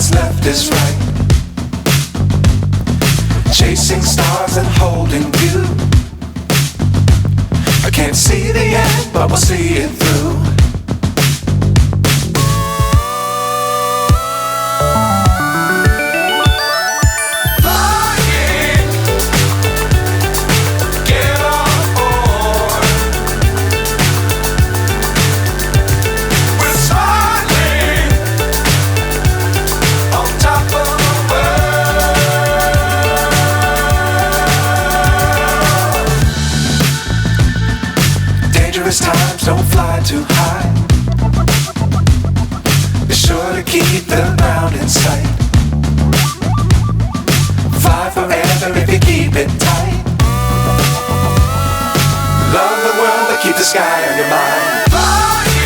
what's left is right. Chasing stars and holding you. I can't see the end, but we'll see it through. Times don't fly too high. Be sure to keep the ground in sight. Fly forever if you keep it tight. Love the world but keep the sky on your mind.